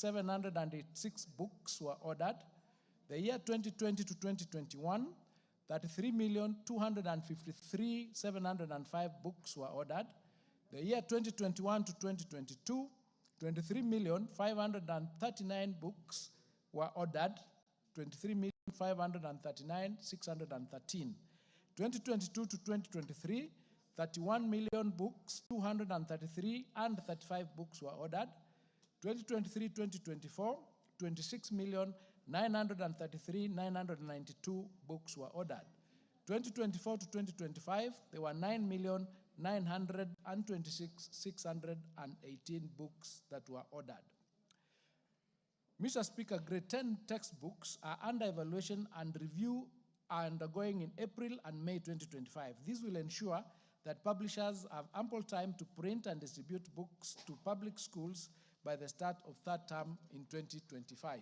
33,786 books were ordered. The year 2020 to 2021, 33,253,705 books were ordered. The year 2021 to 2022, 23,539 books were ordered, 23,539,613. 2022 to 2023, 31 million books, 233 and 35 books were ordered. 2023-2024, 26,933,992 books were ordered. 2024 to 2025, there were 9,926,618 books that were ordered. Mr. Speaker, grade 10 textbooks are under evaluation and review are undergoing in April and May 2025. This will ensure that publishers have ample time to print and distribute books to public schools by the start of third term in 2025.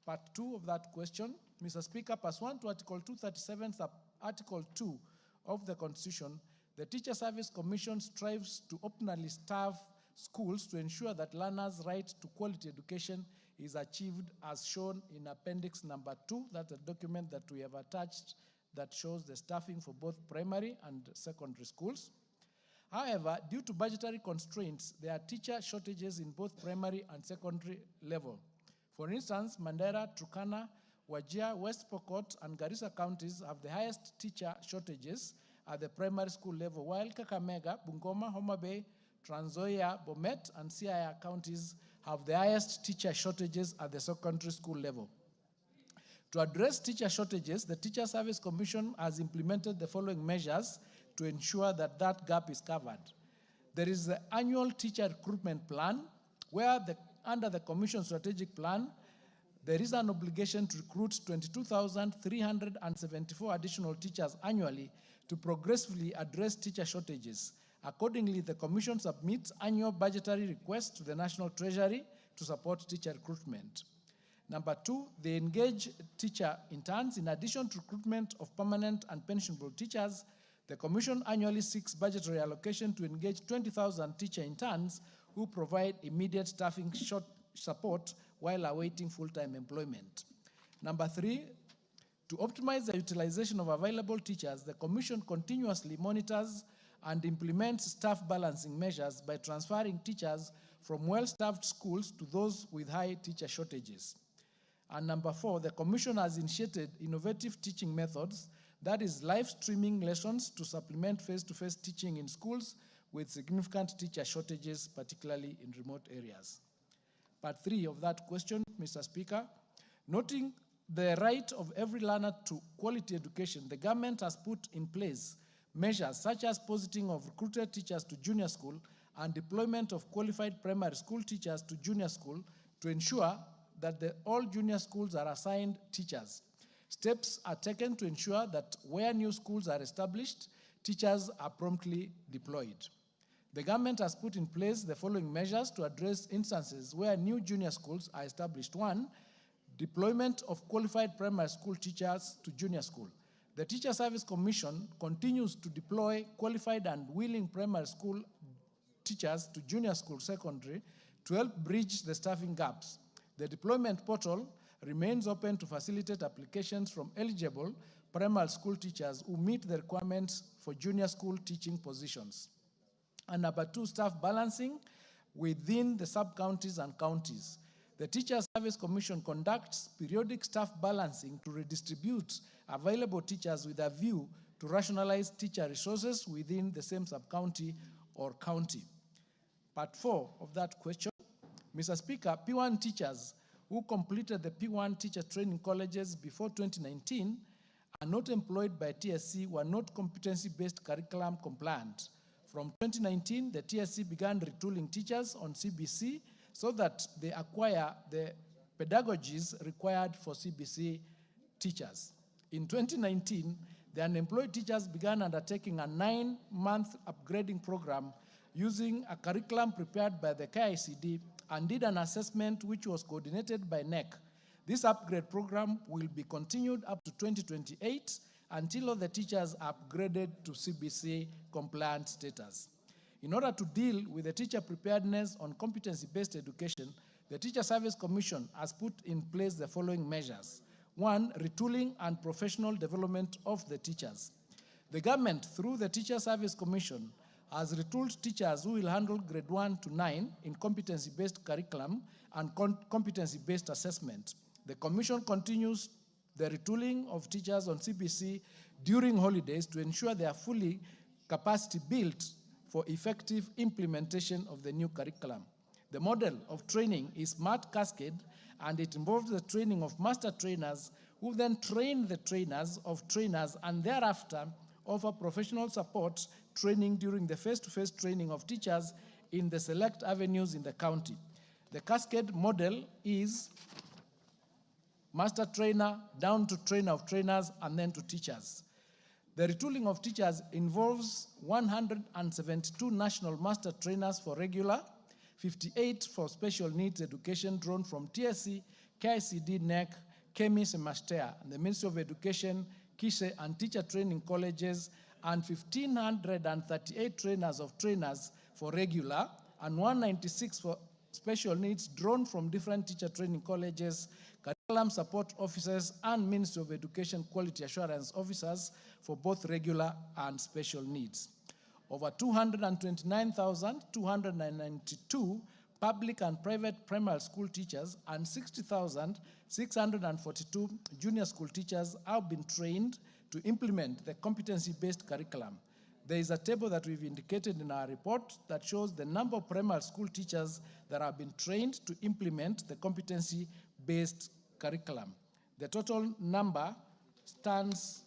Part 2 of that question, Mr. Speaker, pursuant to Article 237, Article 2 of the Constitution, the Teacher Service Commission strives to optimally staff schools to ensure that learners' right to quality education is achieved as shown in Appendix number 2. That's a document that we have attached that shows the staffing for both primary and secondary schools. However, due to budgetary constraints, there are teacher shortages in both primary and secondary level. For instance, Mandera, Turkana, Wajir, West Pokot, and Garissa counties have the highest teacher shortages at the primary school level, while Kakamega, Bungoma, Homa Bay, Trans Nzoia, Bomet, and Siaya counties have the highest teacher shortages at the secondary school level. To address teacher shortages, the Teacher Service Commission has implemented the following measures to ensure that that gap is covered. There is the annual teacher recruitment plan, where under the Commission strategic plan, there is an obligation to recruit 22,374 additional teachers annually to progressively address teacher shortages. Accordingly, the Commission submits annual budgetary requests to the National Treasury to support teacher recruitment. Number 2, they engage teacher interns. In addition to recruitment of permanent and pensionable teachers, the Commission annually seeks budgetary allocation to engage 20,000 teacher interns who provide immediate staffing support while awaiting full-time employment. Number 3, to optimize the utilization of available teachers, the Commission continuously monitors and implements staff balancing measures by transferring teachers from well-staffed schools to those with high teacher shortages. And number 4, the Commission has initiated innovative teaching methods, that is live streaming lessons to supplement face-to-face teaching in schools with significant teacher shortages, particularly in remote areas. Part 3 of that question, Mr. Speaker, noting the right of every learner to quality education, the government has put in place measures such as positing of recruited teachers to junior school and deployment of qualified primary school teachers to junior school to ensure that all junior schools are assigned teachers. Steps are taken to ensure that where new schools are established, teachers are promptly deployed. The government has put in place the following measures to address instances where new junior schools are established. 1, deployment of qualified primary school teachers to junior school. The Teacher Service Commission continues to deploy qualified and willing primary school teachers to junior school secondary to help bridge the staffing gaps. The deployment portal remains open to facilitate applications from eligible primary school teachers who meet the requirements for junior school teaching positions. And number 2, staff balancing within the sub-counties and counties. The Teacher Service Commission conducts periodic staff balancing to redistribute available teachers with a view to rationalize teacher resources within the same sub-county or county. Part 4 of that question, Mr. Speaker, P1 teachers who completed the P1 teacher training colleges before 2019 are not employed by TSC were not competency-based curriculum compliant. From 2019, the TSC began retooling teachers on CBC so that they acquire the pedagogies required for CBC teachers. In 2019, the unemployed teachers began undertaking a 9-month upgrading program using a curriculum prepared by the KICD and did an assessment which was coordinated by NEC. This upgrade program will be continued up to 2028 until all the teachers are upgraded to CBC compliant status. In order to deal with the teacher preparedness on competency-based education, The Teacher Service Commission has put in place the following measures. 1, retooling and professional development of the teachers. The government, through the Teacher Service Commission, has retooled teachers who will handle grade 1 to 9 in competency-based curriculum and competency-based assessment. The Commission continues the retooling of teachers on CBC during holidays to ensure they are fully capacity built for effective implementation of the new curriculum. The model of training is Smart Cascade, and it involves the training of master trainers who then train the trainers of trainers and thereafter offer professional support training during the face-to-face training of teachers in the select avenues in the county. The Cascade model is master trainer down to trainer of trainers and then to teachers. The retooling of teachers involves 172 national master trainers for regular, 58 for special needs education drawn from TSC, KICD, NEC, KEMIS, and MASTEA, and the Ministry of Education, KISE, and teacher training colleges, and 1,538 trainers of trainers for regular, and 196 for special needs drawn from different teacher training colleges, curriculum support officers, and Ministry of Education quality assurance officers for both regular and special needs. Over 229,292 public and private primary school teachers and 60,642 junior school teachers have been trained to implement the competency-based curriculum. There is a table that we've indicated in our report that shows the number of primary school teachers that have been trained to implement the competency-based curriculum. The total number stands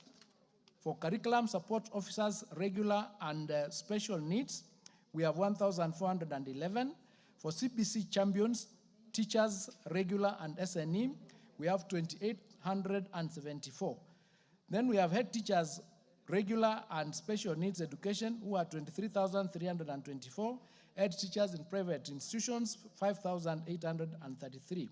for curriculum support officers, regular and special needs. We have 1,411. For CBC champions, teachers, regular and SNE, we have 2,874. Then we have head teachers, regular and special needs education, who are 23,324. Head teachers in private institutions, 5,833.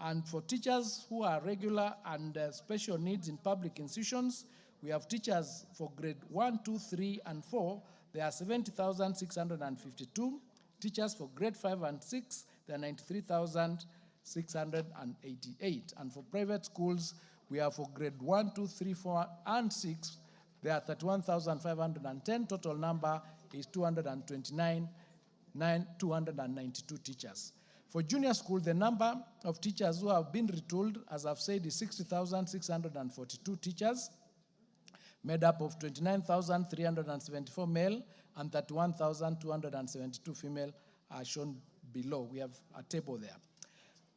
And for teachers who are regular and special needs in public institutions, we have teachers for grade 1, 2, 3, and 4. There are 70,652. Teachers for grade 5 and 6, there are 93,688. And for private schools, we have for grade 1, 2, 3, 4, and 6, there are 31,510. Total number is 292 teachers. For junior school, the number of teachers who have been retooled, as I've said, is 60,642 teachers, made up of 29,374 male and 31,272 female are shown below. We have a table there.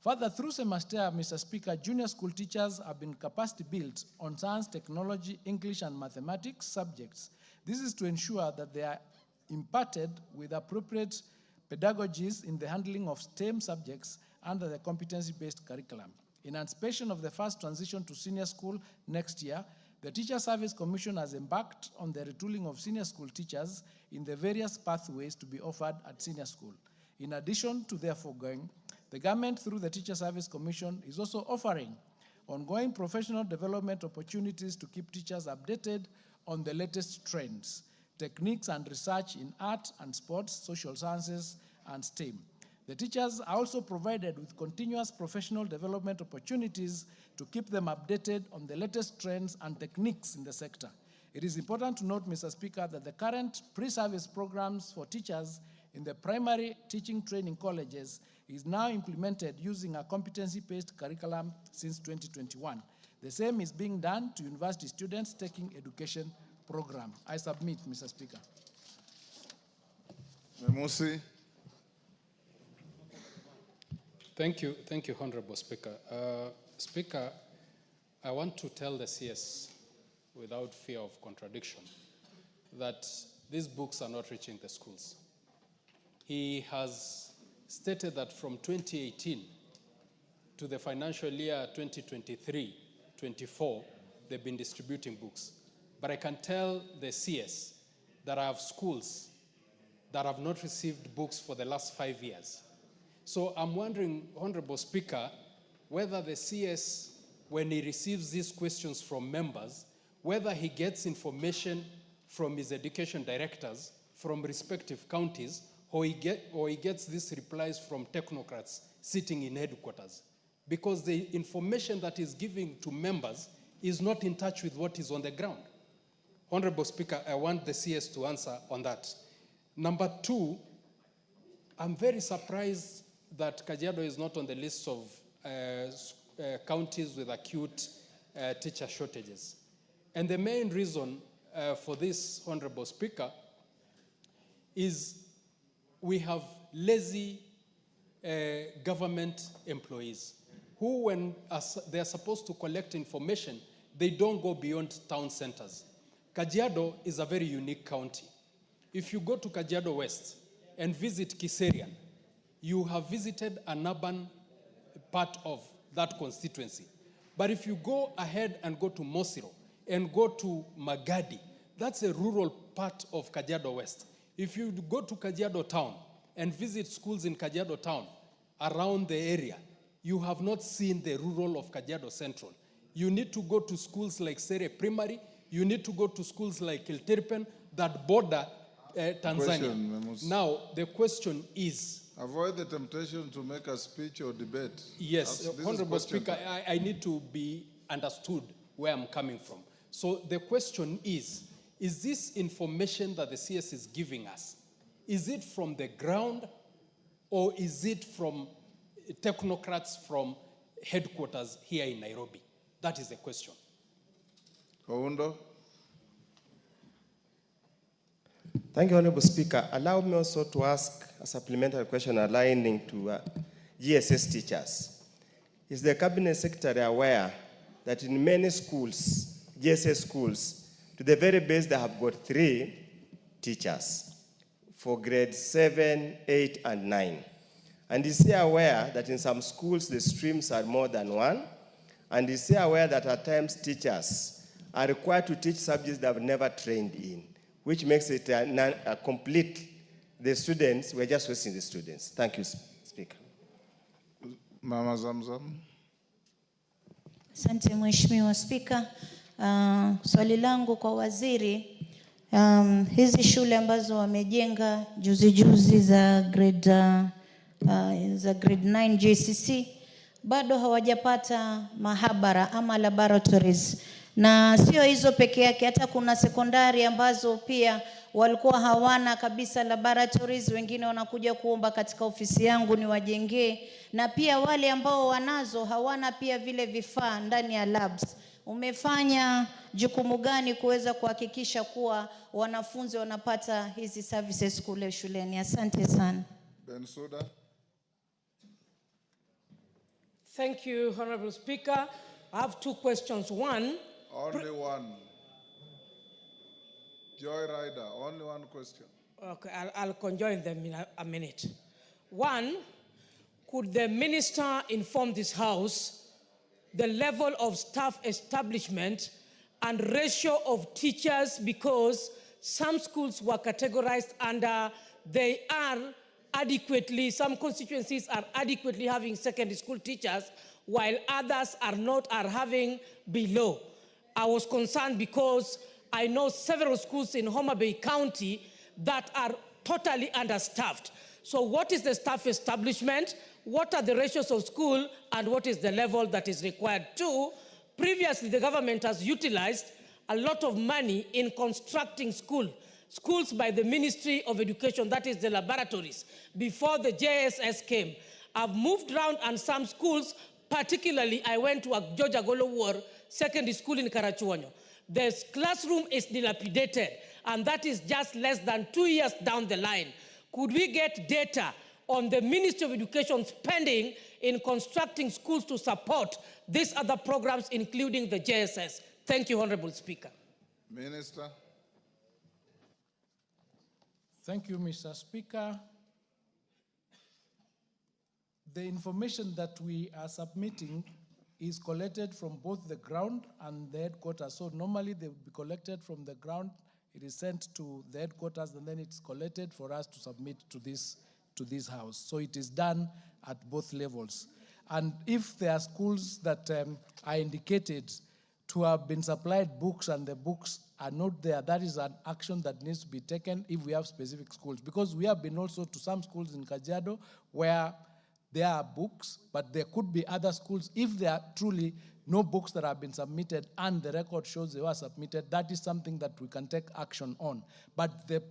Further, through semester, Mr. Speaker, junior school teachers have been capacity built on science, technology, English, and mathematics subjects. This is to ensure that they are imparted with appropriate pedagogies in the handling of STEM subjects under the competency-based curriculum. In anticipation of the first transition to senior school next year, the Teacher Service Commission has embarked on the retooling of senior school teachers in the various pathways to be offered at senior school. In addition to their foregoing, the government, through the Teacher Service Commission, is also offering ongoing professional development opportunities to keep teachers updated on the latest trends, techniques, and research in art and sports, social sciences, and STEM. The teachers are also provided with continuous professional development opportunities to keep them updated on the latest trends and techniques in the sector. It is important to note, Mr. Speaker, that the current pre-service programs for teachers in the primary teaching training colleges is now implemented using a competency-based curriculum since 2021. The same is being done to university students taking education program. I submit, Mr. Speaker. Memusi. Thank you, Honorable Speaker. Speaker, I want to tell the CS, without fear of contradiction, that these books are not reaching the schools. He has stated that from 2018 to the financial year 2023-24, they've been distributing books. But I can tell the CS that I have schools that have not received books for the last 5 years. So I'm wondering, Honorable Speaker, whether the CS, when he receives these questions from members, whether he gets information from his education directors from respective counties, or he gets these replies from technocrats sitting in headquarters, because the information that is given to members is not in touch with what is on the ground. Honorable Speaker, I want the CS to answer on that. Number two, I'm very surprised that Kajiado is not on the list of counties with acute teacher shortages. And the main reason for this, Honorable Speaker, is we have lazy government employees who, when they are supposed to collect information, they don't go beyond town centers. Kajiado is a very unique county. If you go to Kajiado West and visit Kiserian, you have visited an urban part of that constituency. But if you go ahead and go to Mosiro and go to Magadi, that's a rural part of Kajiado West. If you go to Kajiado Town and visit schools in Kajiado Town around the area, you have not seen the rural of Kajiado Central. You need to go to schools like Sere Primary, you need to go to schools like Kiltirpen that border Tanzania. Now, the question is... Avoid the temptation to make a speech or debate. Yes, Honorable Speaker, I need to be understood where I'm coming from. So the question is this information that the CS is giving us, is it from the ground or is it from technocrats from headquarters here in Nairobi? That is the question. Oundo. Thank you, Honorable Speaker. Allow me also to ask a supplementary question aligning to GSS teachers. Is the Cabinet Secretary aware that in many schools, GSS schools, to the very base they have got 3 teachers for grades 7, 8, and 9? And is he aware that in some schools the streams are more than 1? And is he aware that at times teachers are required to teach subjects they have never trained in, which makes it a complete, the students, we're just wasting the students. Thank you, Speaker. Mama Zamzam. Asante Mheshimiwa Spika. Swali langu kwa waziri, hizi shule ambazo wamejenga juzi za grade 9 JCC bado hawajapata mahabara ama laboratories. Na sio hizo peke yake, hata kuna sekondari ambazo pia walikuwa hawana kabisa laboratories, wengine wanakuja kuomba katika ofisi yangu ni wajengee, na pia wale ambao wanazo hawana pia vile vifaa ndani ya labs. Umefanya jukumu gani kuweza kuhakikisha kuwa wanafunzi wanapata hizi services kule shuleni? Asante sana. Bensouda. Thank you, Honorable Speaker. I have 2 questions. One. Only one. Joy Rider, only one question. Okay, I'll conjoin them in a minute. One, could the minister inform this House the level of staff establishment and ratio of teachers, because some schools were categorized under they are adequately, some constituencies are adequately having secondary school teachers, while others are not, are having below. I was concerned because I know several schools in Homa Bay County that are totally understaffed. So what is the staff establishment? What are the ratios of school? And what is the level that is required? 2, previously the government has utilized a lot of money in constructing schools by the Ministry of Education, that is the laboratories, before the JSS came. I've moved around and some schools, particularly I went to a George Agolo War secondary school in Karachuonyo. The classroom is dilapidated, and that is just less than 2 years down the line. Could we get data on the Ministry of Education spending in constructing schools to support these other programs, including the JSS? Thank you, Honorable Speaker. Minister. Thank you, Mr. Speaker. The information that we are submitting is collected from both the ground and the headquarters. So normally they would be collected from the ground, it is sent to the headquarters, and then it's collected for us to submit to this House. So it is done at both levels. And if there are schools that are indicated to have been supplied books and the books are not there, that is an action that needs to be taken if we have specific schools. Because we have been also to some schools in Kajiado where there are books, but there could be other schools. If there are truly no books that have been submitted and the record shows they were submitted, that is something that we can take action on. But the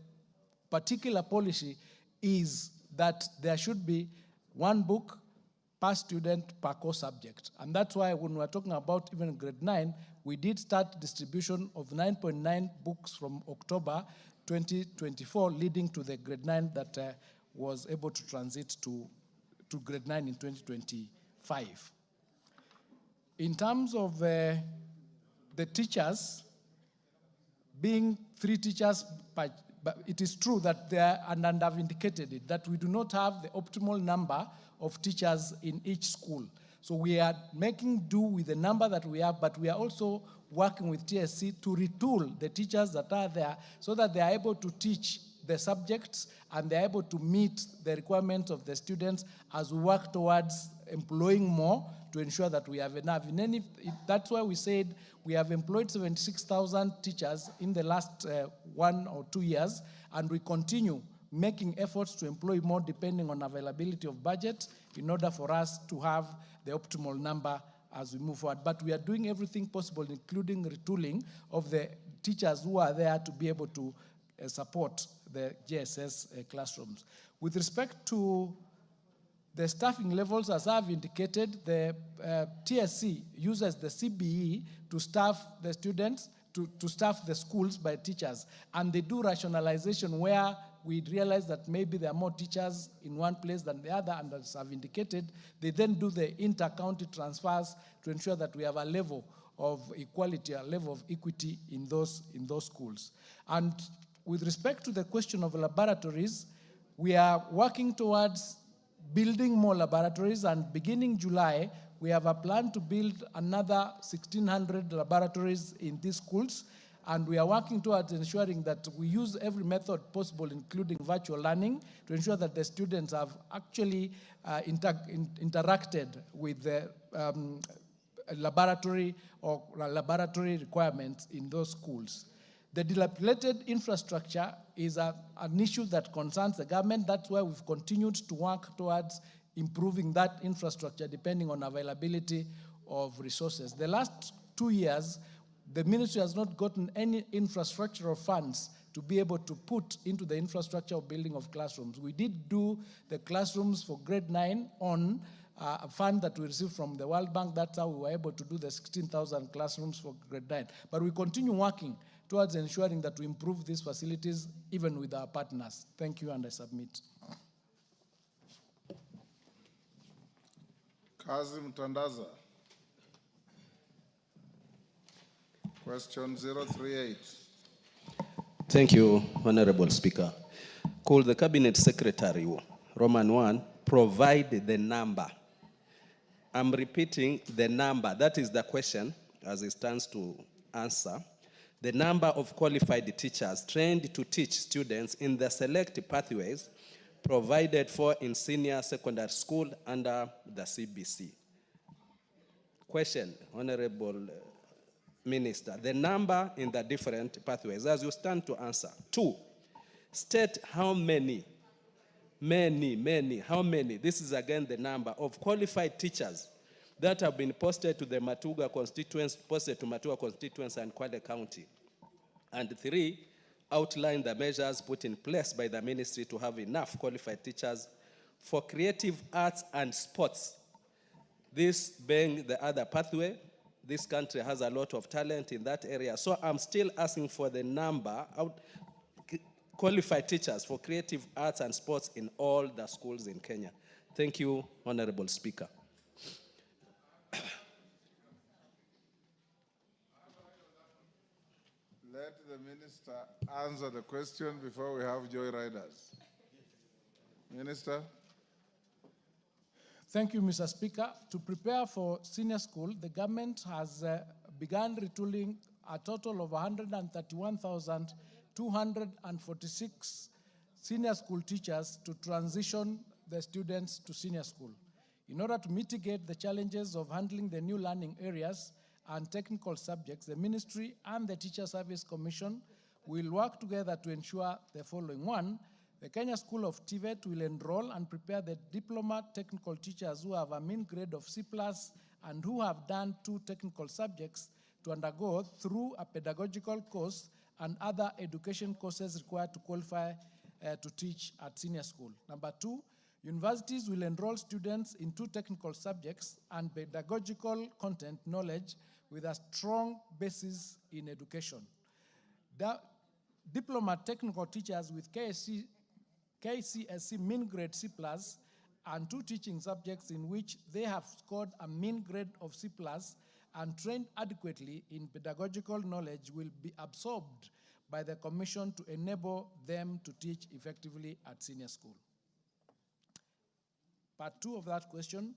particular policy is that there should be one book per student per core subject. And that's why when we're talking about even grade 9, we did start distribution of 9.9 books from October 2024, leading to the grade 9 that was able to transit to grade 9 in 2025. In terms of the teachers, being 3 teachers, but it is true that there, and I've indicated it, that we do not have the optimal number of teachers in each school. So we are making do with the number that we have, but we are also working with TSC to retool the teachers that are there so that they are able to teach the subjects and they're able to meet the requirements of the students as we work towards employing more to ensure that we have enough. That's why we said we have employed 76,000 teachers in the last 1 or 2 years, and we continue making efforts to employ more depending on availability of budget in order for us to have the optimal number as we move forward. But we are doing everything possible, including retooling of the teachers who are there to be able to support the JSS classrooms. With respect to the staffing levels, as I've indicated, the TSC uses the CBE to staff the students, to staff the schools by teachers. And they do rationalization where we realize that maybe there are more teachers in one place than the other, and as I've indicated, they then do the inter-county transfers to ensure that we have a level of equality, a level of equity in those schools. And with respect to the question of laboratories, we are working towards building more laboratories, and beginning July, we have a plan to build another 1,600 laboratories in these schools, and we are working towards ensuring that we use every method possible, including virtual learning, to ensure that the students have actually interacted with the laboratory or laboratory requirements in those schools. The dilapidated infrastructure is an issue that concerns the government. That's why we've continued to work towards improving that infrastructure depending on availability of resources. The last 2 years, the ministry has not gotten any infrastructural funds to be able to put into the infrastructure of building of classrooms. We did do the classrooms for grade 9 on a fund that we received from the World Bank. That's how we were able to do the 16,000 classrooms for grade 9. But we continue working towards ensuring that we improve these facilities even with our partners. Thank you, and I submit. Kazim Tandaza. Question 038. Thank you, Honorable Speaker. Could the Cabinet Secretary, Roman 1, provide the number? I'm repeating the number. That is the question as it stands to answer. The number of qualified teachers trained to teach students in the select pathways provided for in senior secondary school under the CBC. Question, Honorable Minister, the number in the different pathways as you stand to answer. 2, state how many, how many, this is again the number of qualified teachers that have been posted to the Matuga constituents, and Kwale County. And 3, outline the measures put in place by the ministry to have enough qualified teachers for creative arts and sports. This being the other pathway, this country has a lot of talent in that area. So I'm still asking for the number of qualified teachers for creative arts and sports in all the schools in Kenya. Thank you, Honorable Speaker. Let the minister answer the question before we have joyriders. Minister. Thank you, Mr. Speaker. To prepare for senior school, the government has begun retooling a total of 131,246 senior school teachers to transition the students to senior school. In order to mitigate the challenges of handling the new learning areas and technical subjects, the Ministry and the Teacher Service Commission will work together to ensure the following. One, the Kenya School of TVET will enroll and prepare the diploma technical teachers who have a mean grade of C+ and who have done 2 technical subjects to undergo through a pedagogical course and other education courses required to qualify to teach at senior school. Number 2, universities will enroll students in 2 technical subjects and pedagogical content knowledge with a strong basis in education. The diploma technical teachers with KCSE mean grade C+ and 2 teaching subjects in which they have scored a mean grade of C+ and trained adequately in pedagogical knowledge will be absorbed by the Commission to enable them to teach effectively at senior school. Part 2 of that question.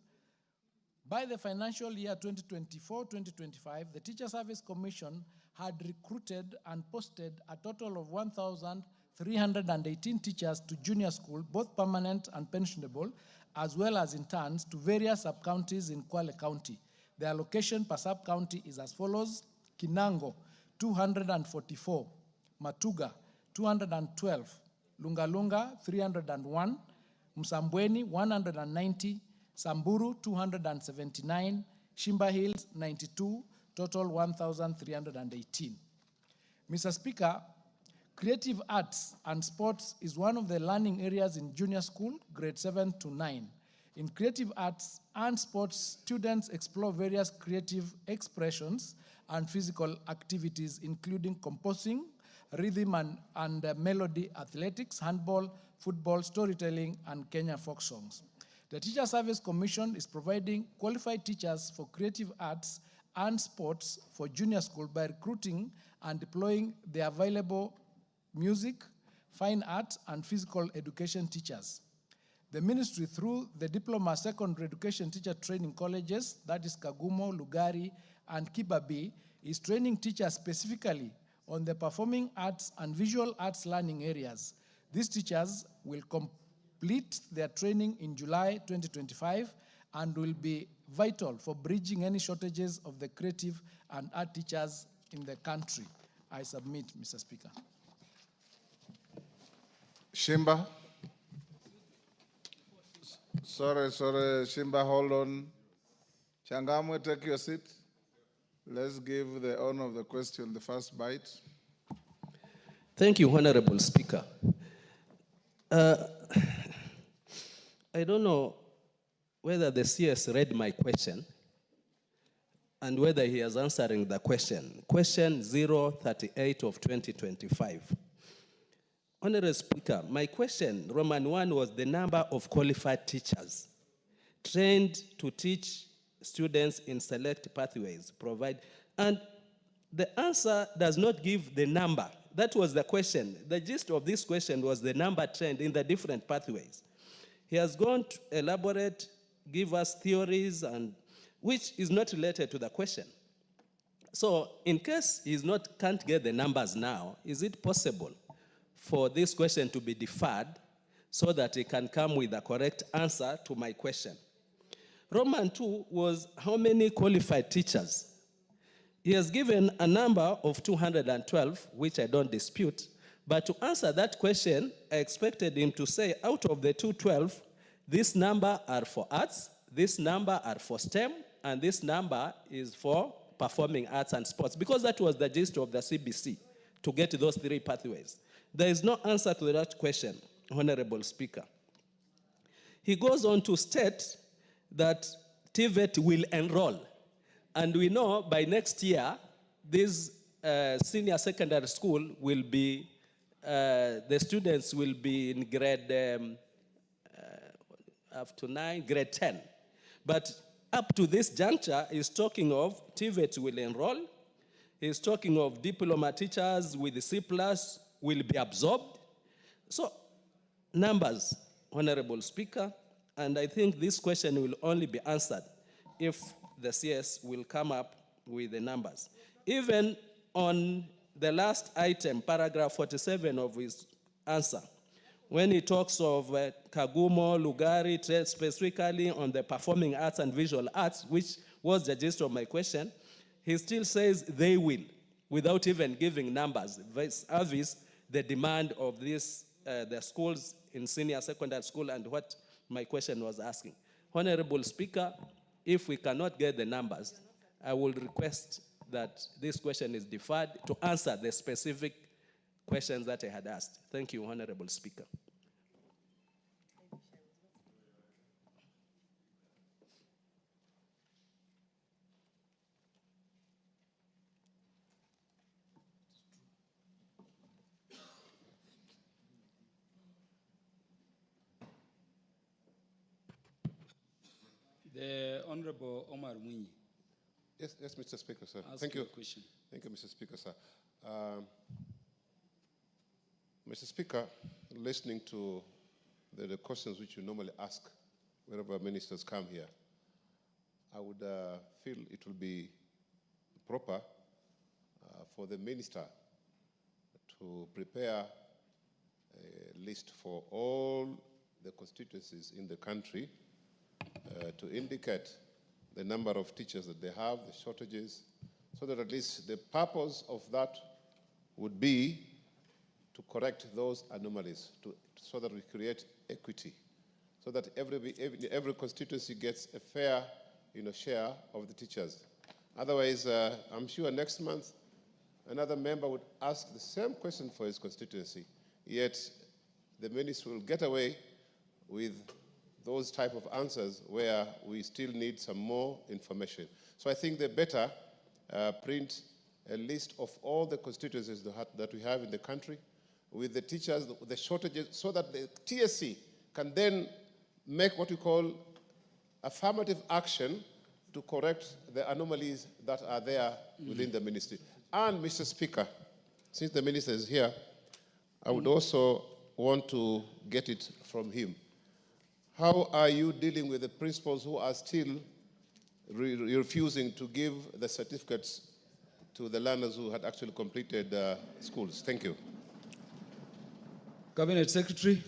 By the financial year 2024-2025, the Teacher Service Commission had recruited and posted a total of 1,318 teachers to junior school, both permanent and pensionable, as well as interns to various sub-counties in Kwale County. The allocation per sub-county is as follows: Kinango, 244, Matuga, 212, Lungalunga, 301, Msambweni, 190, Samburu, 279, Shimba Hills, 92, total 1,318. Mr. Speaker, creative arts and sports is one of the learning areas in junior school, grade 7 to 9. In creative arts and sports, students explore various creative expressions and physical activities, including composing, rhythm and melody, athletics, handball, football, storytelling, and Kenya folk songs. The Teacher Service Commission is providing qualified teachers for creative arts and sports for junior school by recruiting and deploying the available music, fine art, and physical education teachers. The ministry, through the Diploma Secondary Education Teacher Training Colleges, that is Kagumo, Lugari, and Kibabi, is training teachers specifically on the performing arts and visual arts learning areas. These teachers will complete their training in July 2025 and will be vital for bridging any shortages of the creative and art teachers in the country. I submit, Mr. Speaker. Shimba. Sorry, Shimba, hold on. Changamwe, take your seat. Let's give the owner of the question the first bite. Thank you, Honorable Speaker. I don't know whether the CS read my question and whether he is answering the question. Question 038 of 2025. Honorable Speaker, my question, Roman 1, was the number of qualified teachers trained to teach students in select pathways and the answer does not give the number. That was the question. The gist of this question was the number trained in the different pathways. He has gone to elaborate, give us theories, and which is not related to the question. So in case he can't get the numbers now, is it possible for this question to be deferred so that he can come with a correct answer to my question? Roman 2 was how many qualified teachers? He has given a number of 212, which I don't dispute, but to answer that question, I expected him to say, out of the 212, this number are for arts, this number are for STEM, and this number is for performing arts and sports, because that was the gist of the CBC, to get those 3 pathways. There is no answer to that question, Honorable Speaker. He goes on to state that TVET will enroll. And we know by next year, this senior secondary school will be, the students will be in grade up to 9, grade 10. But up to this juncture, he's talking of TVET will enroll. He's talking of diploma teachers with C+ will be absorbed. So, numbers, Honorable Speaker, and I think this question will only be answered if the CS will come up with the numbers. Even on the last item, paragraph 47 of his answer, when he talks of Kagumo, Lugari, specifically on the performing arts and visual arts, which was the gist of my question, He still says they will, without even giving numbers. Vis-a-vis the demand of this, the schools in senior secondary school and what my question was asking. Honorable Speaker, if we cannot get the numbers, I will request that this question is deferred to answer the specific questions that I had asked. Thank you, Honorable Speaker. The Honorable Omar Mwinyi. Yes, Mr. Speaker, sir. Ask Thank you. your question. Thank you, Mr. Speaker, sir. Mr. Speaker, listening to the questions which you normally ask whenever ministers come here, I would feel it will be proper for the minister to prepare a list for all the constituencies in the country to indicate the number of teachers that they have, the shortages, so that at least the purpose of that would be to correct those anomalies, so that we create equity, so that every constituency gets a fair share of the teachers. Otherwise, I'm sure next month another member would ask the same question for his constituency, yet the minister will get away with those type of answers where we still need some more information. So I think they better print a list of all the constituencies that we have in the country with the teachers, the shortages, so that the TSC can then make what we call affirmative action to correct the anomalies that are there within the ministry. And Mr. Speaker, since the minister is here, I would also want to get it from him. How are you dealing with the principals who are still refusing to give the certificates to the learners who had actually completed schools? Thank you. Cabinet Secretary.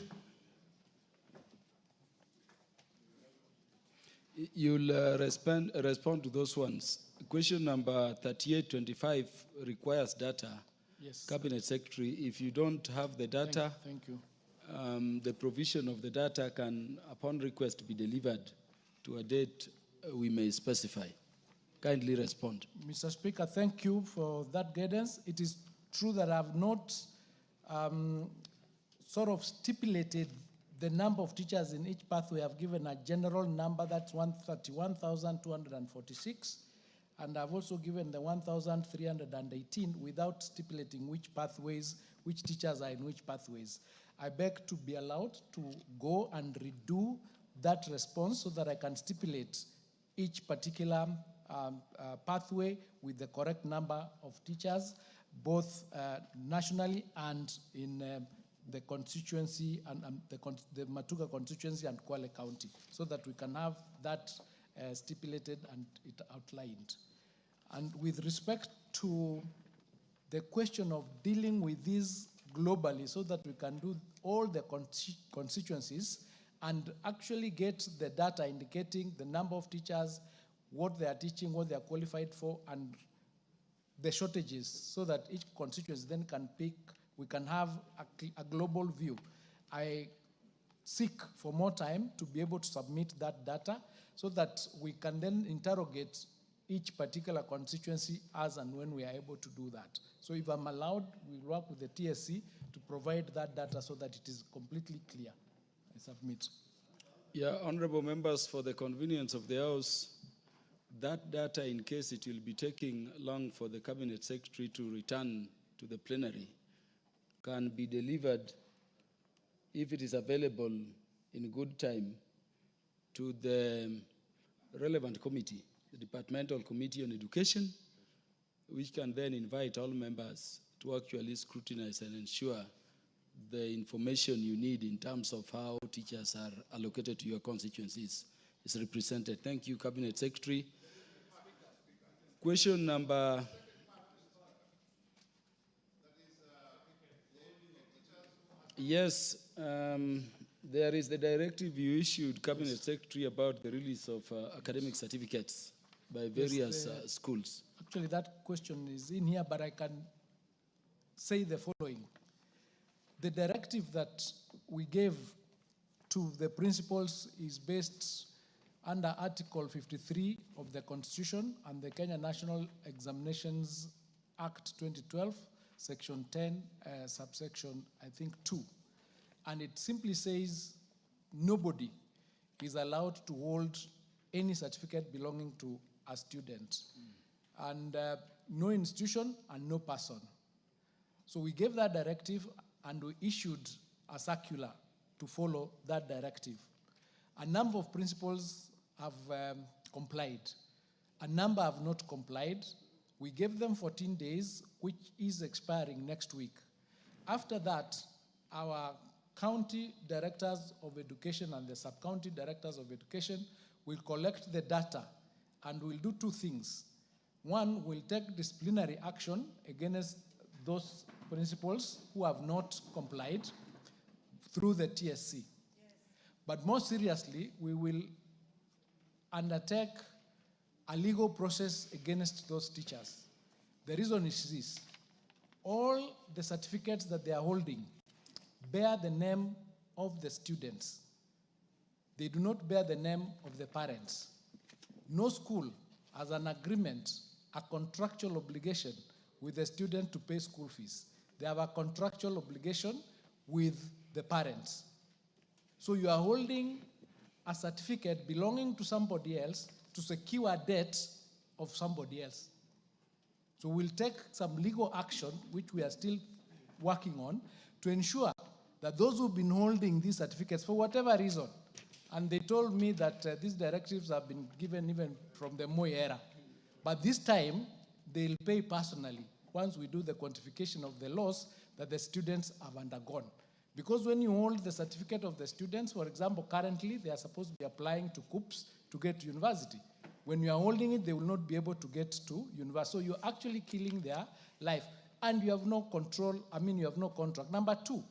You'll respond to those ones. Question number 3825 requires data. Yes. Cabinet Secretary, if you don't have the data, Thank you. The provision of the data can, upon request, be delivered to a date we may specify. Kindly respond. Mr. Speaker, thank you for that guidance. It is true that I have not sort of stipulated the number of teachers in each pathway. I've given a general number, that's 131,246. And I've also given the 1,318 without stipulating which pathways, which teachers are in which pathways. I beg to be allowed to go and redo that response so that I can stipulate each particular pathway with the correct number of teachers, both nationally and in the constituency and the Matuga constituency and Kwale County, so that we can have that stipulated and it outlined. And with respect to the question of dealing with these globally, so that we can do all the constituencies and actually get the data indicating the number of teachers, what they are teaching, what they are qualified for, and the shortages, so that each constituency then can pick, we can have a global view. I seek for more time to be able to submit that data so that we can then interrogate each particular constituency as and when we are able to do that. So if I'm allowed, we'll work with the TSC to provide that data so that it is completely clear. I submit. Yeah, honorable members, for the convenience of the House, that data, in case it will be taking long for the Cabinet Secretary to return to the plenary, can be delivered, if it is available in good time, to the relevant committee, the Departmental Committee on Education, which can then invite all members to actually scrutinize and ensure the information you need in terms of how teachers are allocated to your constituencies is represented. Thank you, Cabinet Secretary. Question number... Yes, there is the directive you issued, Cabinet Secretary, about the release of academic certificates by various schools. Actually, that question is in here, but I can say the following. The directive that we gave to the principals is based under Article 53 of the Constitution and the Kenya National Examinations Act 2012, Section 10, subsection, I think, 2. And it simply says nobody is allowed to hold any certificate belonging to a student. And no institution and no person. So we gave that directive and we issued a circular to follow that directive. A number of principals have complied. A number have not complied. We gave them 14 days, which is expiring next week. After that, our county directors of education and the sub-county directors of education will collect the data and will do two things. One, will take disciplinary action against those principals who have not complied through the TSC. Yes. But more seriously, we will undertake a legal process against those teachers. The reason is this: all the certificates that they are holding bear the name of the students. They do not bear the name of the parents. No school has an agreement, a contractual obligation with the student to pay school fees. They have a contractual obligation with the parents. So you are holding a certificate belonging to somebody else to secure a debt of somebody else. So we'll take some legal action, which we are still working on, to ensure that those who've been holding these certificates for whatever reason, and they told me that these directives have been given even from the Moi era, but this time they'll pay personally once we do the quantification of the loss that the students have undergone. Because when you hold the certificate of the students, for example, currently they are supposed to be applying to COOPS to get to university. When you are holding it, they will not be able to get to university. So you're actually killing their life. And you have no control, you have no contract. Number two,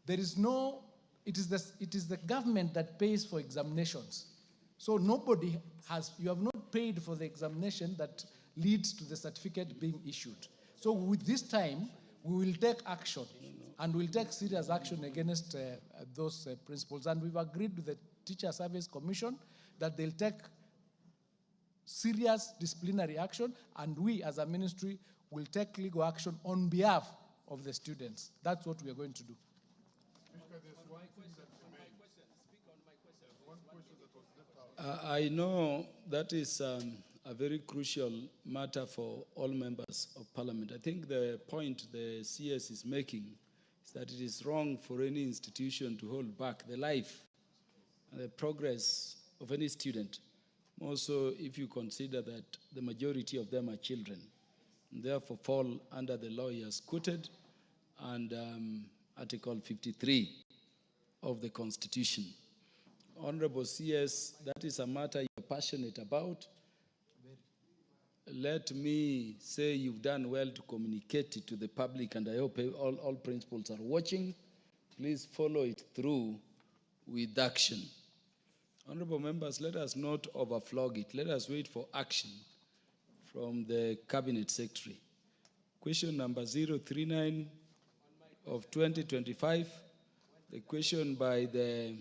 there is no, it is the government that pays for examinations. So nobody has, you have not paid for the examination that leads to the certificate being issued. So with this time, we will take action, and we'll take serious action against those principals. And we've agreed with the Teacher Service Commission that they'll take serious disciplinary action, and we as a ministry will take legal action on behalf of the students. That's what we are going to do. I know that is a very crucial matter for all members of parliament. I think the point the CS is making is that it is wrong for any institution to hold back the life and the progress of any student. Also, if you consider that the majority of them are children, and therefore fall under the law he has quoted and Article 53 of the Constitution. Honorable CS, that is a matter you're passionate about. Let me say you've done well to communicate it to the public, and I hope all principals are watching. Please follow it through with action. Honorable members, let us not overflog it. Let us wait for action from the Cabinet Secretary. Question number 039 of 2025, the question by the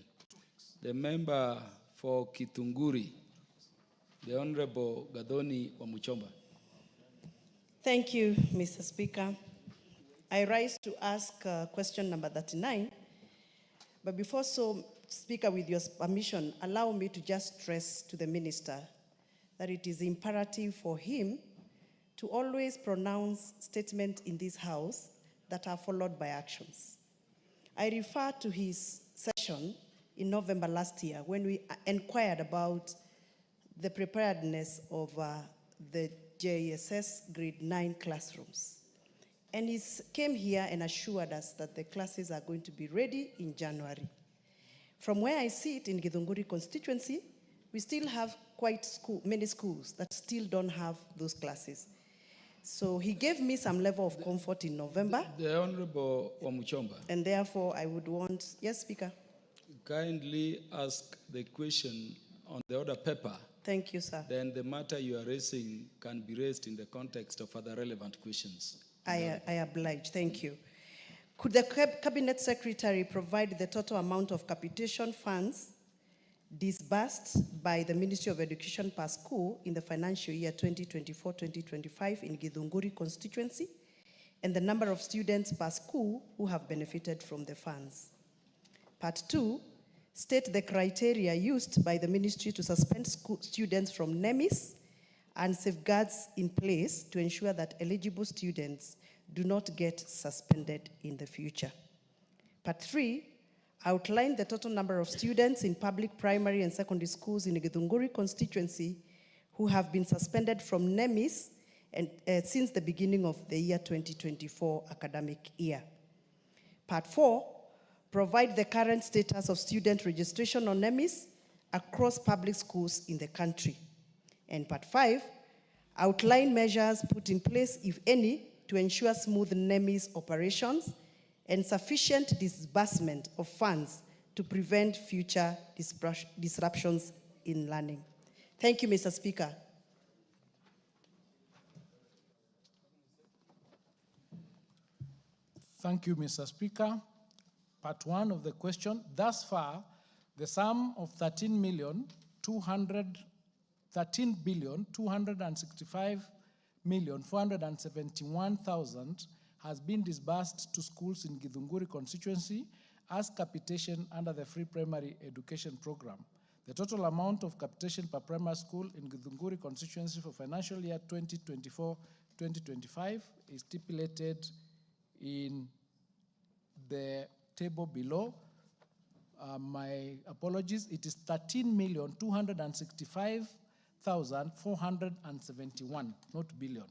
member for Kitunguri, the Honorable Gadoni Wamuchomba. Thank you, Mr. Speaker. I rise to ask question number 39, but before so, Speaker, with your permission, allow me to just stress to the Minister that it is imperative for him to always pronounce statements in this House that are followed by actions. I refer to his session in November last year when we inquired about the preparedness of the JSS grade 9 classrooms. And he came here and assured us that the classes are going to be ready in January. From where I sit in Githunguri constituency, we still have many schools that still don't have those classes. So he gave me some level of comfort in November. The Honorable Wamuchomba. And therefore I would yes, Speaker. Kindly ask the question on the order paper. Thank you, sir. then the matter you are raising can be raised in the context of other relevant questions. I oblige. Thank you. Could the Cabinet Secretary provide the total amount of capitation funds disbursed by the Ministry of Education per school in the financial year 2024-2025 in Githunguri constituency, and the number of students per school who have benefited from the funds? Part 2, state the criteria used by the ministry to suspend students from NEMIS and safeguards in place to ensure that eligible students do not get suspended in the future. Part 3, outline the total number of students in public primary and secondary schools in the Githunguri constituency who have been suspended from NEMIS and, since the beginning of the year 2024 academic year. Part 4, provide the current status of student registration on NEMIS across public schools in the country. And Part 5, outline measures put in place, if any, to ensure smooth NEMIS operations and sufficient disbursement of funds to prevent future disruptions in learning. Thank you, Mr. Speaker. Thank you, Mr. Speaker. Part 1 of the question. Thus far, the sum of 13,265,471,000 has been disbursed to schools in Githunguri constituency as capitation under the Free Primary Education Program. The total amount of capitation per primary school in Githunguri constituency for financial year 2024-2025 is stipulated in the table below. My apologies, it is 13,265,471, not billion.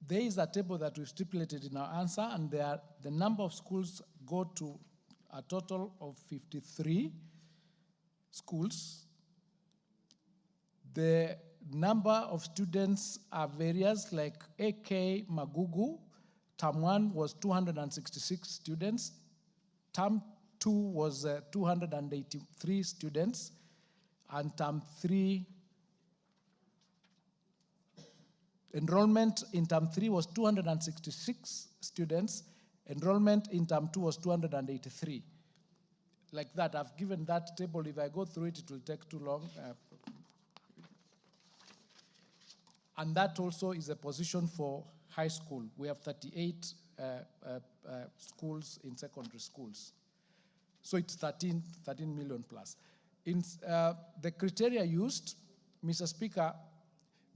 There is a table that we've stipulated in our answer, and the number of schools go to a total of 53 schools. The number of students are various, like AK Magugu, term 1 was 266 students, term 2 was 283 students, and term 3, enrollment in term 3 was 266 students, enrollment in term 2 was 283. Like that, I've given that table. If I go through it, it will take too long. And that also is a position for high school. We have 38 schools in secondary schools. So it's 13 million plus. In the criteria used, Mr. Speaker,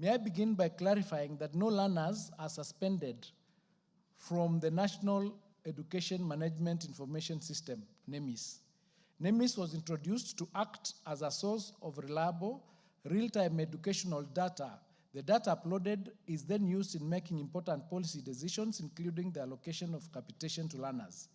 may I begin by clarifying that no learners are suspended from the National Education Management Information System, NEMIS. NEMIS was introduced to act as a source of reliable, real-time educational data. The data uploaded is then used in making important policy decisions, including the allocation of capitation to learners.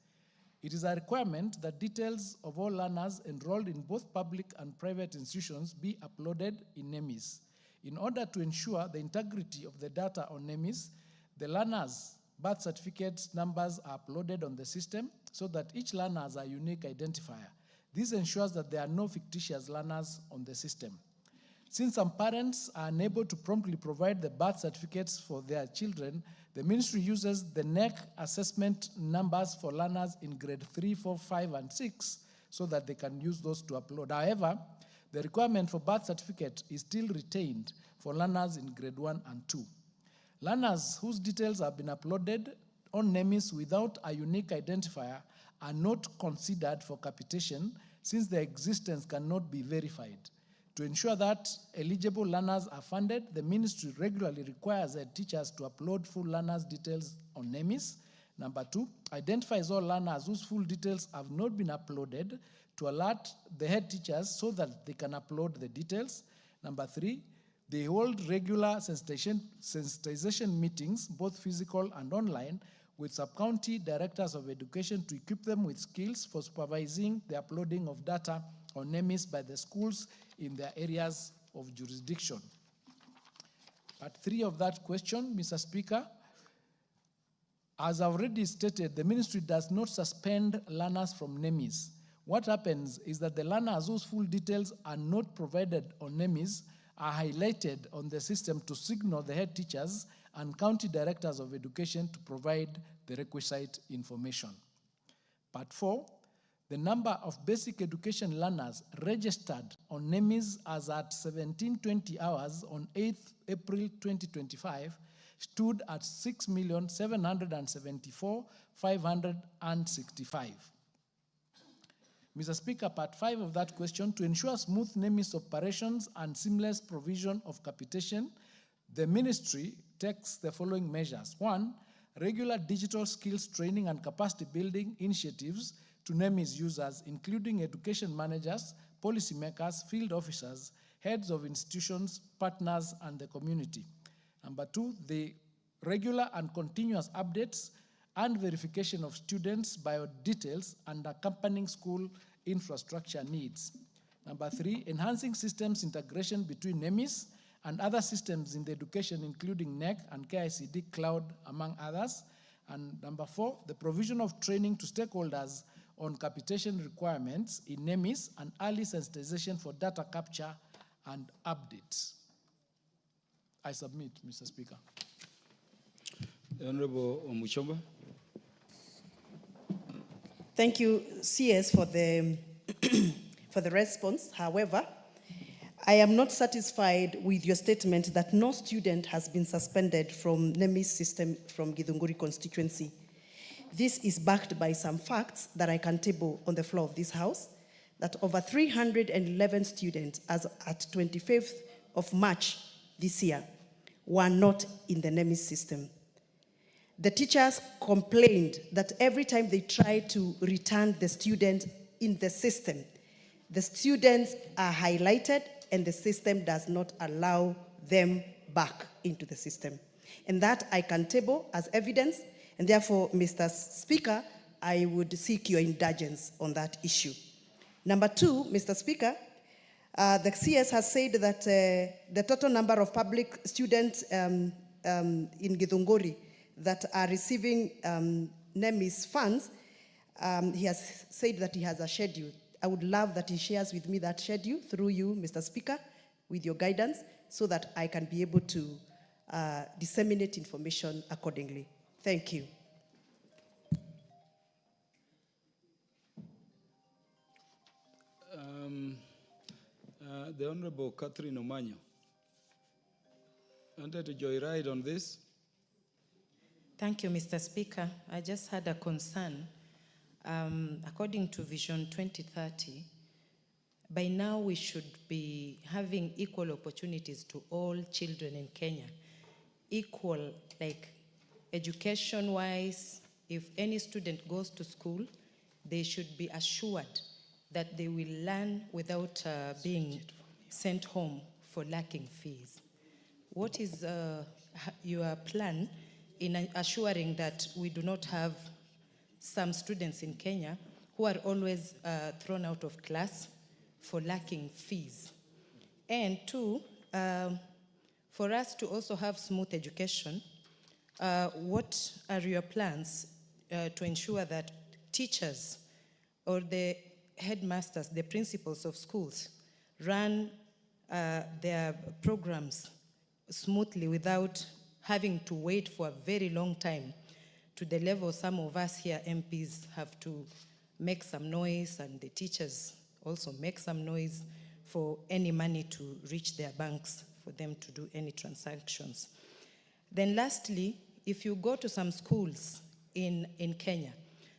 It is a requirement that details of all learners enrolled in both public and private institutions be uploaded in NEMIS. In order to ensure the integrity of the data on NEMIS, the learners' birth certificates numbers are uploaded on the system so that each learner has a unique identifier. This ensures that there are no fictitious learners on the system. Since some parents are unable to promptly provide the birth certificates for their children, the ministry uses the NEC assessment numbers for learners in grade 3, 4, 5, and 6 so that they can use those to upload. However, the requirement for birth certificate is still retained for learners in grade 1 and 2. Learners whose details have been uploaded on NEMIS without a unique identifier are not considered for capitation since their existence cannot be verified. To ensure that eligible learners are funded, the ministry regularly requires head teachers to upload full learners' details on NEMIS. Number 2, identifies all learners whose full details have not been uploaded to alert the head teachers so that they can upload the details. Number 3, they hold regular sensitization meetings, both physical and online, with sub-county directors of education to equip them with skills for supervising the uploading of data on NEMIS by the schools in their areas of jurisdiction. Part 3 of that question, Mr. Speaker, as I've already stated, the ministry does not suspend learners from NEMIS. what happens is that the learners whose full details are not provided on NEMIS are highlighted on the system to signal the head teachers and county directors of education to provide the requisite information. Part 4, the number of basic education learners registered on NEMIS as at 1720 hours on 8th April 2025 stood at 6,774,565. Mr. Speaker, part 5 of that question, to ensure smooth NEMIS operations and seamless provision of capitation, the ministry takes the following measures. 1, regular digital skills training and capacity building initiatives to NEMIS users, including education managers, policymakers, field officers, heads of institutions, partners, and the community. Number 2, the regular and continuous updates and verification of students' bio details and accompanying school infrastructure needs. Number 3, enhancing systems integration between NEMIS and other systems in the education, including NEC and KICD Cloud, among others. And number 4, the provision of training to stakeholders on capitation requirements in NEMIS and early sensitization for data capture and updates. I submit, Mr. Speaker. The Honorable Omuchomba. Thank you, CS, for the, for the response. However, I am not satisfied with your statement that no student has been suspended from NEMIS system from Githunguri constituency. This is backed by some facts that I can table on the floor of this House, that over 311 students as at 25th of March this year were not in the NEMIS system. The teachers complained that every time they try to return the student in the system, the students are highlighted and the system does not allow them back into the system. And that I can table as evidence, and therefore, Mr. Speaker, I would seek your indulgence on that issue. Number 2, Mr. Speaker, the CS has said that the total number of public students in Githunguri that are receiving NEMIS funds, he has said that he has a schedule. I would love that he shares with me that schedule through you, Mr. Speaker, with your guidance, so that I can be able to disseminate information accordingly. Thank you. The Honorable Catherine Omanyo. Wanted to joyride on this? Thank you, Mr. Speaker. I just had a concern. According to Vision 2030, by now we should be having equal opportunities to all children in Kenya. Equal, like education-wise, if any student goes to school, they should be assured that they will learn without being sent home for lacking fees. What is your plan in assuring that we do not have some students in Kenya who are always thrown out of class for lacking fees? And 2, for us to also have smooth education, what are your plans to ensure that teachers or the headmasters, the principals of schools, run their programs smoothly without having to wait for a very long time, to the level some of us here MPs have to make some noise, and the teachers also make some noise for any money to reach their banks for them to do any transactions. Then lastly, if you go to some schools in Kenya,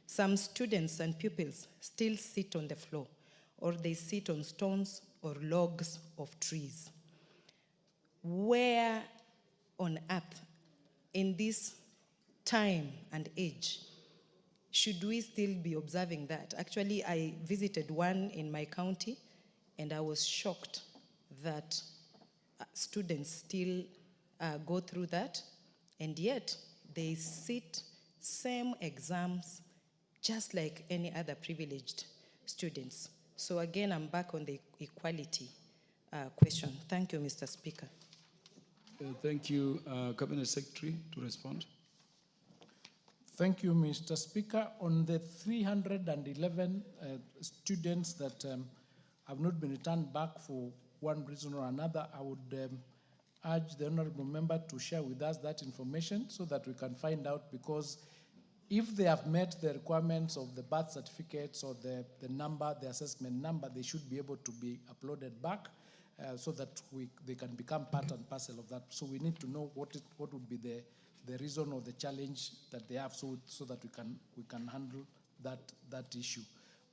some students and pupils still sit on the floor, or they sit on stones or logs of trees. Where on earth, in this time and age, should we still be observing that? Actually, I visited one in my county, and I was shocked that students still go through that, and yet they sit same exams just like any other privileged students. So again, I'm back on the equality question. Thank you, Mr. Speaker. Thank you. Cabinet Secretary to respond. Thank you, Mr. Speaker. On the 311 students that have not been returned back for one reason or another, I would urge the honorable member to share with us that information so that we can find out, because if they have met the requirements of the birth certificates or the number, the assessment number, they should be able to be uploaded back so that they can become part and parcel of that. So we need to know what would be the reason or the challenge that they have, so that we can handle that issue.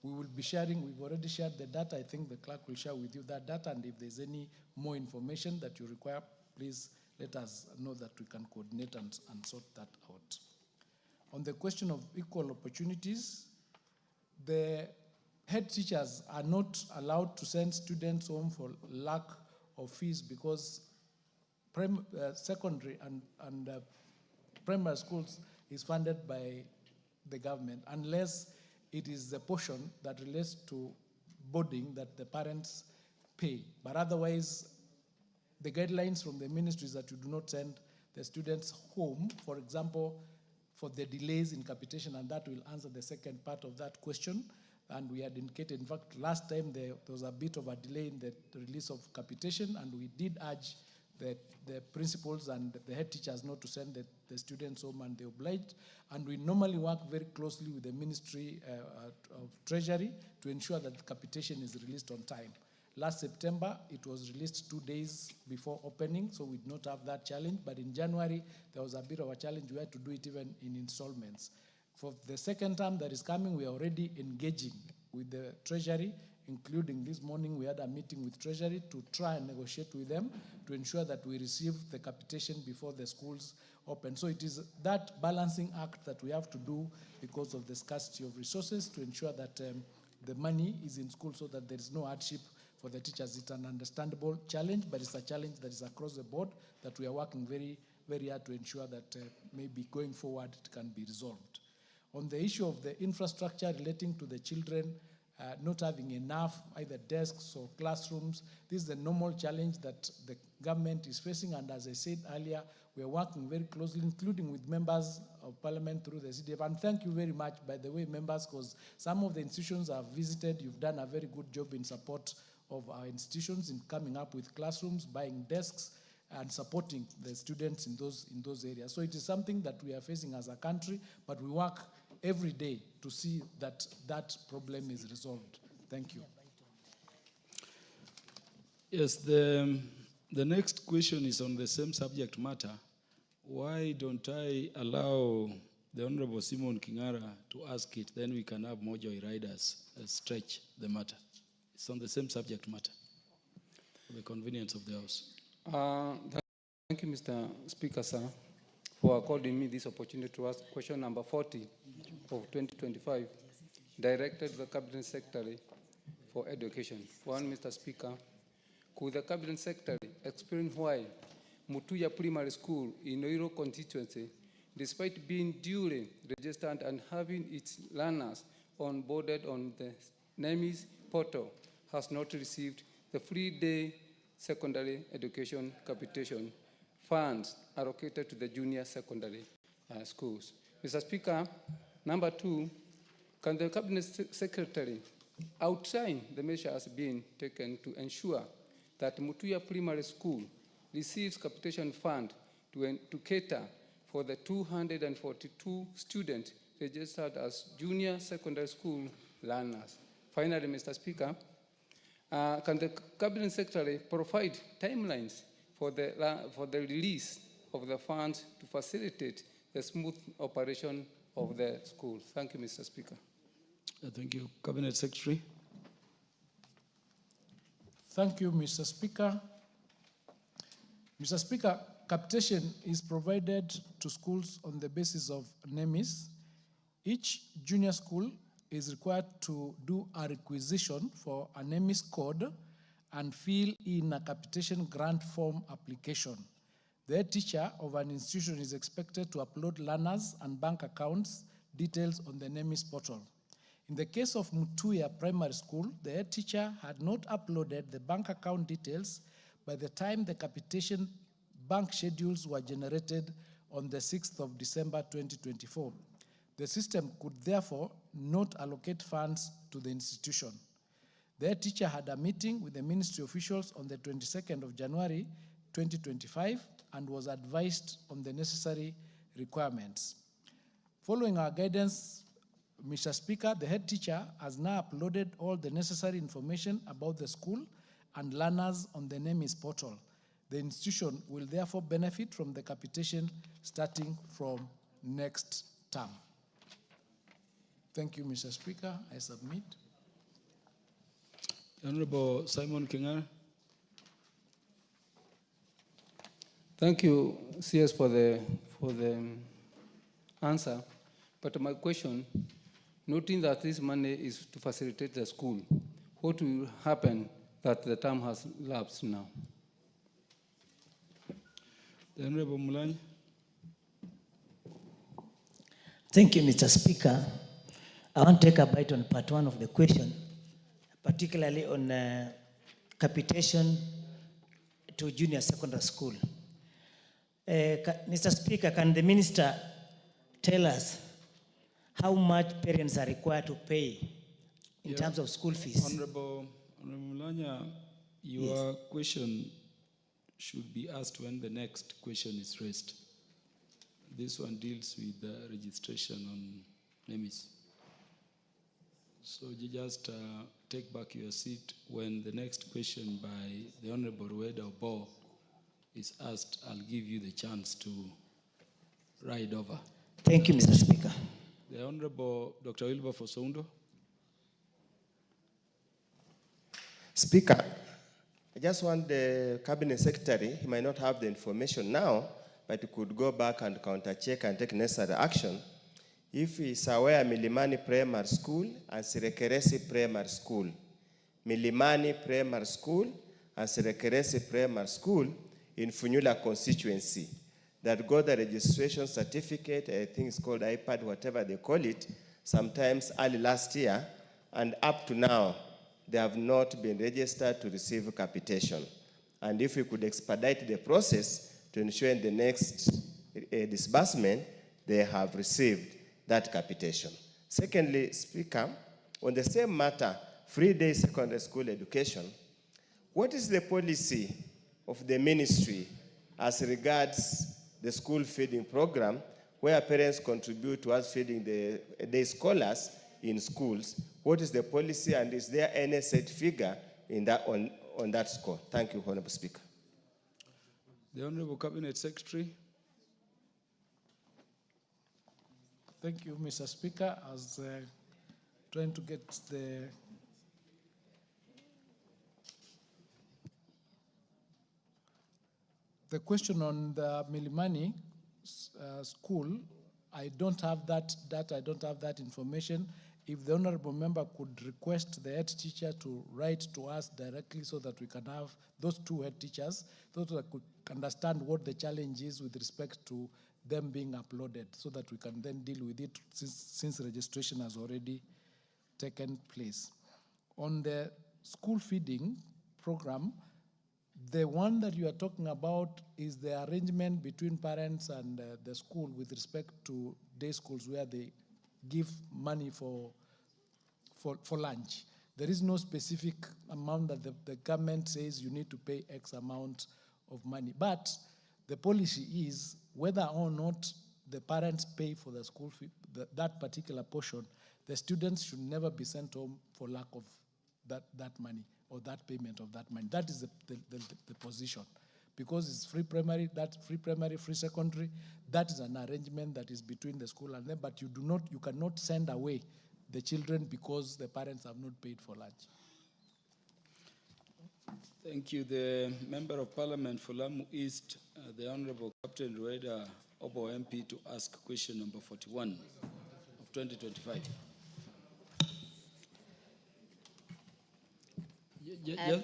We will be sharing, we've already shared the data. I think the clerk will share with you that data, and if there's any more information that you require, please let us know that we can coordinate and sort that out. On the question of equal opportunities, the head teachers are not allowed to send students home for lack of fees, because secondary and primary schools is funded by the government, unless it is the portion that relates to boarding that the parents pay. But otherwise, the guidelines from the ministry is that you do not send the students home, for example, for the delays in capitation, and that will answer the second part of that question. And we had indicated, in fact, last time there was a bit of a delay in the release of capitation, and we did urge the principals and the head teachers not to send the students home, and they obliged. And we normally work very closely with the Ministry of Treasury to ensure that the capitation is released on time. Last September, it was released 2 days before opening, so we did not have that challenge. But in January, there was a bit of a challenge. We had to do it even in installments. For the second term that is coming, we are already engaging with the Treasury, including this morning we had a meeting with Treasury to try and negotiate with them to ensure that we receive the capitation before the schools open. So it is that balancing act that we have to do because of the scarcity of resources to ensure that the money is in school so that there is no hardship for the teachers. It's an understandable challenge, but it's a challenge that is across the board that we are working very, very hard to ensure that maybe going forward it can be resolved. On the issue of the infrastructure relating to the children not having enough either desks or classrooms, this is the normal challenge that the government is facing. And as I said earlier, we are working very closely, including with members of parliament through the CDF. And thank you very much, by the way, members, because some of the institutions I've visited, you've done a very good job in support of our institutions in coming up with classrooms, buying desks, and supporting the students in those areas. So it is something that we are facing as a country, but we work every day to see that that problem is resolved. Thank you. Yes, the next question is on the same subject matter. Why don't I allow the Honorable Simon Kingara to ask it, then we can have more joyriders stretch the matter. It's on the same subject matter, for the convenience of the House. Thank you, Mr. Speaker, sir, for according me this opportunity to ask question number 40 of 2025, directed to the Cabinet Secretary for Education. One, Mr. Speaker, could the Cabinet Secretary explain why Mutuya Primary School in Oiro constituency, despite being duly registered and having its learners onboarded on the NEMIS portal, has not received the free-day secondary education capitation funds allocated to the junior secondary schools? Mr. Speaker, number 2, can the Cabinet Secretary outline the measures being taken to ensure that Mutuya Primary School receives capitation fund to cater for the 242 students registered as junior secondary school learners? Finally, Mr. Speaker, can the Cabinet Secretary provide timelines for the release of the funds to facilitate the smooth operation of the school? Thank you, Mr. Speaker. Thank you. Cabinet Secretary. Thank you, Mr. Speaker. Mr. Speaker, capitation is provided to schools on the basis of NEMIS. Each junior school is required to do a requisition for a NEMIS code and fill in a capitation grant form application. The head teacher of an institution is expected to upload learners and bank accounts details on the NEMIS portal. In the case of Mutuya Primary School, the head teacher had not uploaded the bank account details by the time the capitation bank schedules were generated on the 6th of December 2024. The system could therefore not allocate funds to the institution. The head teacher had a meeting with the ministry officials on the 22nd of January 2025 and was advised on the necessary requirements. Following our guidance, Mr. Speaker, the head teacher has now uploaded all the necessary information about the school and learners on the NEMIS portal. The institution will therefore benefit from the capitation starting from next term. Thank you, Mr. Speaker. I submit. Honorable Simon Kingara. Thank you, CS, for the answer. But my question, noting that this money is to facilitate the school, what will happen that the term has lapsed now? The Honorable Mulanya. Thank you, Mr. Speaker. I want to take a bite on part one of the question, particularly on capitation to junior secondary school. Mr. Speaker, can the minister tell us how much parents are required to pay in terms of school fees? Honorable Mulanya, your question should be asked when the next question is raised. This one deals with the registration on NEMIS. So you just take back your seat when the next question by the Honorable Rueda Obo is asked. I'll give you the chance to ride over. Thank you, Mr. Speaker. The Honorable Dr. Wilberforce Oundo. Speaker, I just want the Cabinet Secretary, he might not have the information now, but he could go back and counter-check and take necessary action. If he is aware, Milimani Primary School and Sirekeresi Primary School. Milimani Primary School and Sirekeresi Primary School in Funyula constituency that got the registration certificate, I think it's called iPad, whatever they call it, sometimes early last year, and up to now, they have not been registered to receive capitation. And if we could expedite the process to ensure in the next disbursement, they have received that capitation. Secondly, Speaker, on the same matter, free-day secondary school education, what is the policy of the ministry as regards the school feeding program, where parents contribute towards feeding the day scholars in schools? What is the policy, and is there any set figure in that, on that score? Thank you, Honorable Speaker. The Honorable Cabinet Secretary. Thank you, Mr. Speaker. I was trying to get the question on the Milimani school. I don't have that data, I don't have that information. If the honorable member could request the head teacher to write to us directly so that we can have those two head teachers, so that we could understand what the challenge is with respect to them being uploaded, so that we can then deal with it since registration has already taken place. On the school feeding program, the one that you are talking about is the arrangement between parents and the school with respect to day schools where they give money for lunch. There is no specific amount that the government says you need to pay X amount of money. But the policy is whether or not the parents pay for the school fee, that particular portion, the students should never be sent home for lack of that money or that payment of that money. That is the position. Because it's free primary, free secondary, that is an arrangement that is between the school and them, but you cannot send away the children because the parents have not paid for lunch. Thank you. The Member of Parliament for Lamu East, the Honorable Captain Rueda Obo MP, to ask question number 41 of 2025.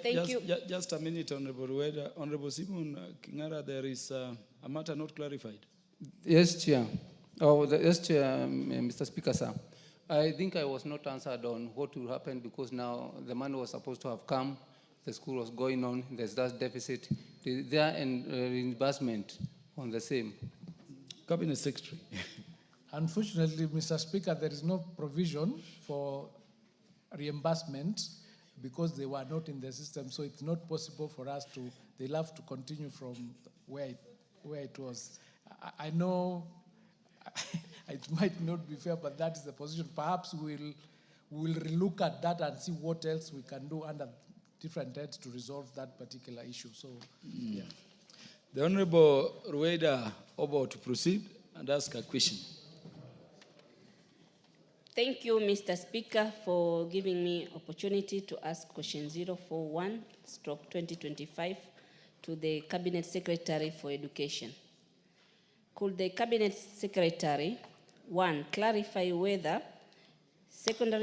Thank you. Just a minute, Honorable Rueda. Honorable Simon Kingara, there is a matter not clarified. Yes, Chair. Yes, Chair, Mr. Speaker, sir. I think I was not answered on what will happen because now the money was supposed to have come, the school was going on, there's that deficit. Is there an reimbursement on the same? Cabinet Secretary. Unfortunately, Mr. Speaker, there is no provision for reimbursement because they were not in the system, so it's not possible for us to, they'll have to continue from where it was. I know it might not be fair, but that is the position. Perhaps we'll relook at that and see what else we can do under different heads to resolve that particular issue. So, yeah. The Honorable Rueda about to proceed and ask a question. Thank you, Mr. Speaker, for giving me opportunity to ask question 041/2025 to the Cabinet Secretary for Education. Could the Cabinet Secretary, 1, clarify whether secondary